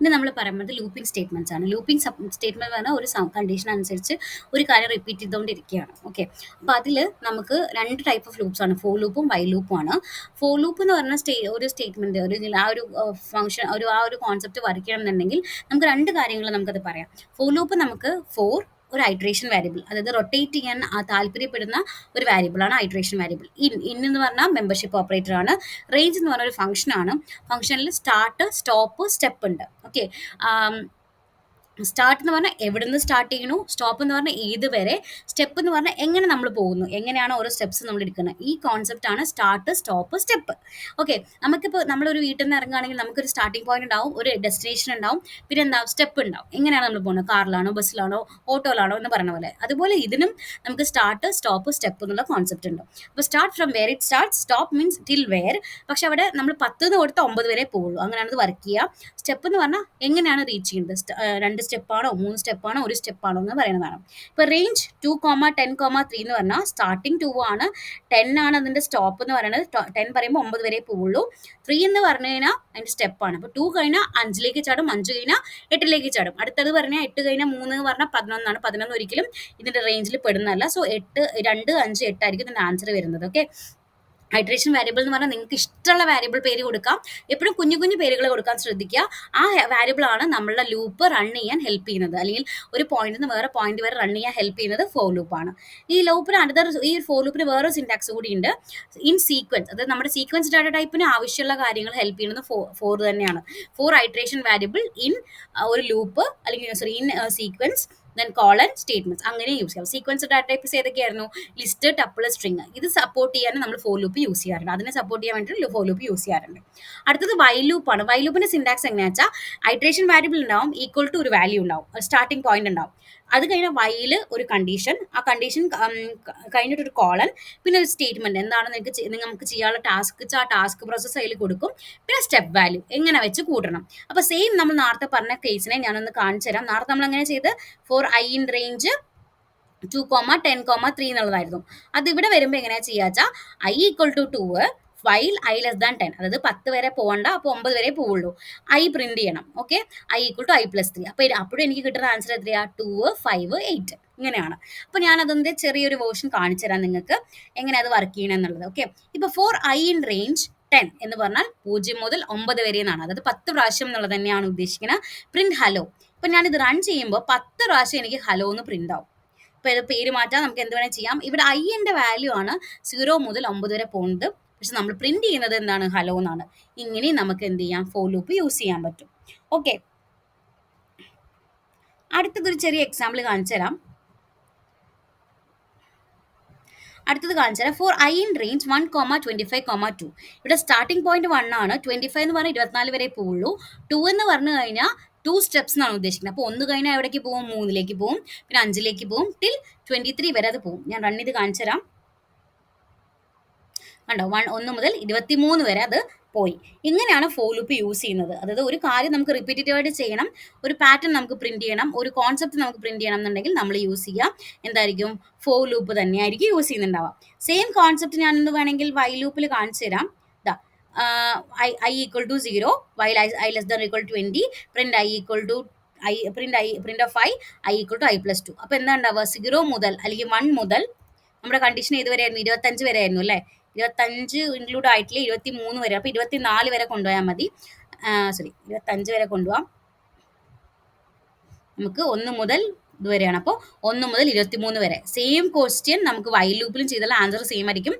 ഇനി നമ്മൾ പറയുന്നത് ലൂപ്പിംഗ് സ്റ്റേറ്റ്മെന്റ്സ് ആണ്. ലൂപ്പിംഗ് സ്റ്റേറ്റ്മെന്റ് പറഞ്ഞാൽ ഒരു കണ്ടീഷൻ അനുസരിച്ച് ഒരു കാര്യം റിപ്പീറ്റ് ചെയ്തുകൊണ്ടിരിക്കുകയാണ്. ഓക്കെ, അപ്പോൾ അതിൽ നമുക്ക് രണ്ട് ടൈപ്പ് ഓഫ് ലൂപ്സ് ആണ്, ഫോർ ലൂപ്പും വൈൽ ലൂപ്പും ആണ്. ഫോർ ലൂപ്പ് എന്ന് പറഞ്ഞ ഒരു സ്റ്റേറ്റ്മെന്റ് ആ ഒരു ഫംഗ്ഷൻ ആ ഒരു കോൺസെപ്റ്റ് വർക്ക് ചെയ്യണമെന്നുണ്ടെങ്കിൽ നമുക്ക് രണ്ട് കാര്യങ്ങൾ നമുക്കത് പറയാം. ഫോർ ലൂപ്പ് നമുക്ക് ഫോർ ഒരു ഐട്രേഷൻ വാരിയബിൾ, അതായത് റൊട്ടേറ്റ് ചെയ്യാൻ താല്പര്യപ്പെടുന്ന ഒരു വാരിയബിൾ ആണ് ഐട്രേഷൻ വാരിയബിൾ. ഇൻ എന്ന് പറഞ്ഞാൽ മെമ്പർഷിപ്പ് ഓപ്പറേറ്റർ ആണ്. റേഞ്ച് എന്ന് പറഞ്ഞ ഒരു ഫംഗ്ഷൻ ആണ്. ഫംഗ്ഷനിൽ സ്റ്റാർട്ട്, സ്റ്റോപ്പ്, സ്റ്റെപ്പ് ഉണ്ട്. ഓക്കെ, സ്റ്റാർട്ട് എന്ന് പറഞ്ഞാൽ എവിടെ നിന്ന് സ്റ്റാർട്ട് ചെയ്യണു, സ്റ്റോപ്പ് എന്ന് പറഞ്ഞാൽ ഏത് വരെ, സ്റ്റെപ്പ് എന്ന് പറഞ്ഞാൽ എങ്ങനെ നമ്മൾ പോകുന്നു, എങ്ങനെയാണ് ഓരോ സ്റ്റെപ്സ് നമ്മൾ എടുക്കുന്നത്. ഈ കോൺസെപ്റ്റ് ആണ് സ്റ്റാർട്ട്, സ്റ്റോപ്പ്, സ്റ്റെപ്പ്. ഓക്കെ, നമുക്കിപ്പോൾ നമ്മളൊരു വീട്ടിൽ നിന്ന് ഇറങ്ങുകയാണെങ്കിൽ നമുക്കൊരു സ്റ്റാർട്ടിംഗ് പോയിന്റ് ഉണ്ടാവും, ഒരു ഡെസ്റ്റിനേഷൻ ഉണ്ടാവും, പിന്നെ എന്താ സ്റ്റെപ്പ് ഉണ്ടാവും. എങ്ങനെയാണ് നമ്മൾ പോകുന്നത്, കാറിലാണോ, ബസ്സിലാണോ, ഓട്ടോയിലാണോ എന്ന് പറഞ്ഞ പോലെ. അതുപോലെ ഇതിനും നമുക്ക് സ്റ്റാർട്ട്, സ്റ്റോപ്പ്, സ്റ്റെപ്പ് എന്നുള്ള കോൺസെപ്റ്റ് ഉണ്ട്. അപ്പോൾ start from where it start, stop means till where. പക്ഷെ അവിടെ നമ്മൾ 10 എന്ന് കൊടുത്ത് 9 വരെ പോകുള്ളൂ, അങ്ങനെയാണ് ഇത് വർക്ക് ചെയ്യുക. സ്റ്റെപ്പ് എന്ന് പറഞ്ഞാൽ എങ്ങനെയാണ് റീച്ച് ചെയ്യുന്നത്, 2 സ്റ്റെപ്പാണോ 3 സ്റ്റെപ്പാണോ 1 സ്റ്റെപ്പാണോ എന്ന് പറയുന്നതാണ്. ഇപ്പോൾ റേഞ്ച് 2,10,3 എന്ന് പറഞ്ഞാൽ സ്റ്റാർട്ടിങ് 2 ആണ്, 10 ആണ് അതിൻ്റെ സ്റ്റോപ്പ് എന്ന് പറയുന്നത്. 10 പറയുമ്പോൾ 9 വരെ പോവുള്ളൂ. 3 എന്ന് പറഞ്ഞു കഴിഞ്ഞാൽ അതിൻ്റെ സ്റ്റെപ്പാണ്. അപ്പോൾ 2 കഴിഞ്ഞാൽ 5ലേക്ക് ചാടും, 5 കഴിഞ്ഞാൽ 8ലേക്ക് ചാടും. അടുത്തത് പറഞ്ഞാൽ 8 കഴിഞ്ഞാൽ 3 എന്ന് പറഞ്ഞാൽ 11 ആണ്. 11 ഒരിക്കലും ഇതിൻ്റെ റേഞ്ചിൽ പെടുന്നതല്ല. സോ 8, 2, 5, 8 ആയിരിക്കും ഇതിൻ്റെ ആൻസർ വരുന്നത്. ഓക്കെ, ഹൈഡ്രേഷൻ വാരിയബിൾ എന്ന് പറഞ്ഞാൽ നിങ്ങൾക്ക് ഇഷ്ടമുള്ള വാരിയബിൾ പേര് കൊടുക്കാം. എപ്പോഴും കുഞ്ഞു കുഞ്ഞു പേരുകൾ കൊടുക്കാൻ ശ്രദ്ധിക്കുക. ആ വാരിയബിൾ ആണ് നമ്മളുടെ ലൂപ്പ് റൺ ചെയ്യാൻ ഹെൽപ്പ് ചെയ്യുന്നത്, അല്ലെങ്കിൽ ഒരു പോയിന്റിൽ നിന്ന് വേറെ പോയിന്റ് വരെ റൺ ചെയ്യാൻ ഹെൽപ്പ് ചെയ്യുന്നത് ഫോർ ലൂപ്പാണ്. ഈ ലൂപ്പിന് ഈ ഫോർ ലൂപ്പിന് വേറെ സിൻടാക്സ് കൂടി ഉണ്ട്. ഇൻ സീക്വൻസ്, അതായത് നമ്മുടെ സീക്വൻസ് ഡാറ്റ ടൈപ്പിന് ആവശ്യമുള്ള കാര്യങ്ങൾ ഹെൽപ്പ് ചെയ്യുന്നത് ഫോർ തന്നെയാണ്. ഫോർ ഹൈഡ്രേഷൻ വാരിയബിൾ ഇൻ ഒരു ലൂപ്പ്, അല്ലെങ്കിൽ in sequence, then colon statements, അങ്ങനെ യൂസ് ചെയ്യാം. സീക്വൻസ് ഡാറ്റ ടൈപ്സ് ഏതൊക്കെയായിരുന്നു, ലിസ്റ്റ്, ടപ്പിൾ, സ്ട്രിങ്. ഇത് സപ്പോർട്ട് ചെയ്യാൻ നമ്മൾ ഫോർ ലൂപ്പ് യൂസ് ചെയ്യാറുണ്ട്. അതിനെ സപ്പോർട്ട് ചെയ്യാൻ വേണ്ടിയിട്ട് ഫോർ ലൂപ്പ് യൂസ് ചെയ്യാറുണ്ട്. അടുത്തത് വൈൽ ലൂപ്പാണ്. വൈൽ ലൂപ്പിന്റെ സിൻടാക്സ് എങ്ങനെയാ വെച്ചാൽ ഐട്രേഷൻ വാരിയബിൾ ഉണ്ടാവും, ഈക്വൽ ടു ഒരു വാല്യൂ ഉണ്ടാവും, സ്റ്റാർട്ടിംഗ് പോയിന്റ് ഉണ്ടാവും. അത് കഴിഞ്ഞാൽ വൈൽ ഒരു കണ്ടീഷൻ, ആ കണ്ടീഷൻ കഴിഞ്ഞിട്ടൊരു കോളൻ, പിന്നെ ഒരു സ്റ്റേറ്റ്മെന്റ്, എന്താണ് നിങ്ങൾക്ക് ചെയ്യാനുള്ള ടാസ്ക്, ആ ടാസ്ക് പ്രോസസ്സ് അതിൽ കൊടുക്കും, പിന്നെ സ്റ്റെപ്പ് വാല്യൂ എങ്ങനെ വെച്ച് കൂട്ടണം. അപ്പോൾ സെയിം നമ്മൾ നേരത്തെ പറഞ്ഞ കേസിനെ ഞാനൊന്ന് കാണിച്ചു തരാം. നേരത്തെ നമ്മൾ എങ്ങനെ ചെയ്ത് ഫോർ ഐ ഇൻ റേഞ്ച് 2,10,3 എന്നുള്ളതായിരുന്നു. അത് ഇവിടെ വരുമ്പോൾ എങ്ങനെയാ ചെയ്യാച്ചാ I equal to 2 while I less than 10, അതായത് 10 വരെ പോകണ്ട, അപ്പോൾ 9 വരെ പോവുള്ളൂ. ഐ പ്രിന്റ് ചെയ്യണം. Okay, I equal to I+3. അപ്പോൾ അപ്പോഴും എനിക്ക് കിട്ടുന്ന ആൻസർ എത്രയാ, 2, 5, 8 ഇങ്ങനെയാണ്. അപ്പോൾ ഞാനതിൻ്റെ ചെറിയൊരു വേർഷൻ കാണിച്ചു തരാം നിങ്ങൾക്ക് എങ്ങനെ അത് വർക്ക് ചെയ്യണം എന്നുള്ളത്. ഓക്കെ, ഇപ്പോൾ ഫോർ ഐ ഇൻ റേഞ്ച് 10 എന്ന് പറഞ്ഞാൽ 0 മുതൽ 9 വരെ എന്നാണ്, അതായത് 10 പ്രാവശ്യം എന്നുള്ളത് തന്നെയാണ് ഉദ്ദേശിക്കുന്നത്. Print hello. ഇപ്പം ഞാനിത് റൺ ചെയ്യുമ്പോൾ 10 പ്രാവശ്യം എനിക്ക് ഹലോ എന്ന് പ്രിന്റ് ആവും. ഇപ്പോൾ ഇത് പേര് മാറ്റാൻ നമുക്ക് എന്ത് വേണേൽ ചെയ്യാം. ഇവിടെ ഐൻ്റെ വാല്യൂ ആണ് 0 മുതൽ 9 വരെ പോകുന്നത്, പക്ഷെ നമ്മൾ പ്രിന്റ് ചെയ്യുന്നത് എന്താണ്, ഹലോ എന്നാണ്. ഇങ്ങനെ നമുക്ക് എന്ത് ചെയ്യാം, ഫോർ ലൂപ്പ് യൂസ് ചെയ്യാൻ പറ്റും. ഓക്കെ, അടുത്തതൊരു ചെറിയ എക്സാമ്പിൾ കാണിച്ചു തരാം. അടുത്തത് കാണിച്ചു തരാം. For I in range 1,25,2. ഇവിടെ സ്റ്റാർട്ടിംഗ് പോയിന്റ് 1 ആണ്. 25 എന്ന് പറഞ്ഞാൽ 24 വരെ പോവുള്ളൂ. 2 എന്ന് പറഞ്ഞു കഴിഞ്ഞാൽ 2 സ്റ്റെപ്സ് എന്നാണ് ഉദ്ദേശിക്കുന്നത്. അപ്പോൾ 1 കഴിഞ്ഞാൽ എവിടേക്ക് പോകും, 3ലേക്ക് പോകും, പിന്നെ 5ലേക്ക് പോകും, ടിൽ 23 വരെ അത് പോകും. ഞാൻ റൺ ചെയ്ത് കാണിച്ചു തരാം. കണ്ടോ, 1 മുതൽ 23 വരെ അത് പോയി. ഇങ്ങനെയാണ് ഫോർ ലൂപ്പ് യൂസ് ചെയ്യുന്നത്. അതായത് ഒരു കാര്യം നമുക്ക് റിപ്പീറ്റേറ്റീവ് ആയിട്ട് ചെയ്യണം, ഒരു പാറ്റേൺ നമുക്ക് പ്രിന്റ് ചെയ്യണം, ഒരു കോൺസെപ്റ്റ് നമുക്ക് പ്രിന്റ് ചെയ്യണം എന്നുണ്ടെങ്കിൽ നമ്മൾ യൂസ് ചെയ്യാം എന്തായിരിക്കും, ഫോർ ലൂപ്പ് തന്നെയായിരിക്കും യൂസ് ചെയ്യുന്നുണ്ടാവാം. സെയിം കോൺസെപ്റ്റ് ഞാൻ എന്ത് വേണമെങ്കിൽ വൈൽ ലൂപ്പിൽ കാണിച്ചു തരാം. I equal to 0 while I less than equal 20 print I equal to print of I equal to I+2. അപ്പോൾ എന്താ ഉണ്ടാവുക, 0 മുതൽ അല്ലെങ്കിൽ 1 മുതൽ നമ്മുടെ കണ്ടീഷൻ ഏത് വരെ ആയിരുന്നു, 25 വരെ ആയിരുന്നു അല്ലേ. 25 ഇൻക്ലൂഡ് ആയിട്ടില്ല, 23 വരെ. അപ്പോൾ 24 വരെ കൊണ്ടുപോയാൽ മതി. 25 വരെ കൊണ്ടുപോകാം. നമുക്ക് 1 മുതൽ ഇതുവരെയാണ്. അപ്പോൾ 1 മുതൽ 23 വരെ. സെയിം ക്വസ്റ്റ്യൻ നമുക്ക് വൈൽ ലൂപ്പിലും ചെയ്താൽ ആൻസർ സെയിം ആയിരിക്കും.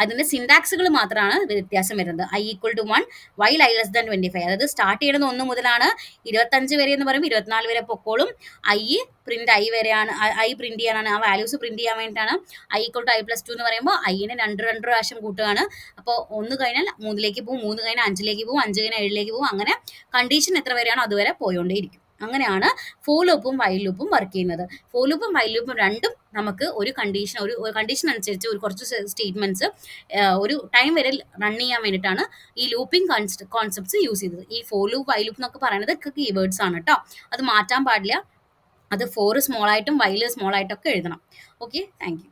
അതിൻ്റെ സിൻടാക്സുകൾ മാത്രമാണ് വ്യത്യാസം വരുന്നത്. I equal to 1 while I less than 25, അതായത് സ്റ്റാർട്ട് ചെയ്യുന്നത് 1 മുതലാണ്, 25 വരെ എന്ന് പറയുമ്പോൾ 24 വരെ പൊക്കോളും. പ്രിന്റ് ഐ വരെയാണ്, ഐ പ്രിന്റ് ചെയ്യാനാണ്, ആ വാല്യൂസ് പ്രിന്റ് ചെയ്യാൻ വേണ്ടിയിട്ടാണ്. ഐ ഈക്വൽ ടു I+2 എന്ന് പറയുമ്പോൾ ഐനെ 2 പ്രാവശ്യം കൂട്ടുകയാണ്. അപ്പോൾ 1 കഴിഞ്ഞാൽ 3ലേക്ക് പോകും, 3 കഴിഞ്ഞാൽ 5ലേക്ക് പോകും, 5 കഴിഞ്ഞാൽ 7ലേക്ക് പോകും. അങ്ങനെ കണ്ടീഷൻ എത്ര വരെയാണോ അതുവരെ പോയോണ്ടേയിരിക്കും. അങ്ങനെയാണ് ഫോർ ലൂപ്പും വൈൽ ലൂപ്പും വർക്ക് ചെയ്യുന്നത്. ഫോർ ലൂപ്പും വൈൽ ലൂപ്പും രണ്ടും നമുക്ക് ഒരു കണ്ടീഷൻ അനുസരിച്ച് ഒരു കുറച്ച് സ്റ്റേറ്റ്മെന്റ്സ് ഒരു ടൈം വരെ റൺ ചെയ്യാൻ വേണ്ടിയിട്ടാണ് ഈ ലൂപ്പിംഗ് കോൺസെപ്റ്റ്സ് യൂസ് ചെയ്തത്. ഈ ഫോർ ലൂപ്പ് വൈൽ ലൂപ്പ് എന്നൊക്കെ പറയുന്നത് കീവേഡ്സ് ആണ് കേട്ടോ. അത് മാറ്റാൻ പാടില്ല. അത് ഫോർ സ്മോൾ ആയിട്ടും വൈൽ സ്മോൾ ആയിട്ടൊക്കെ എഴുതണം. Okay, thank you.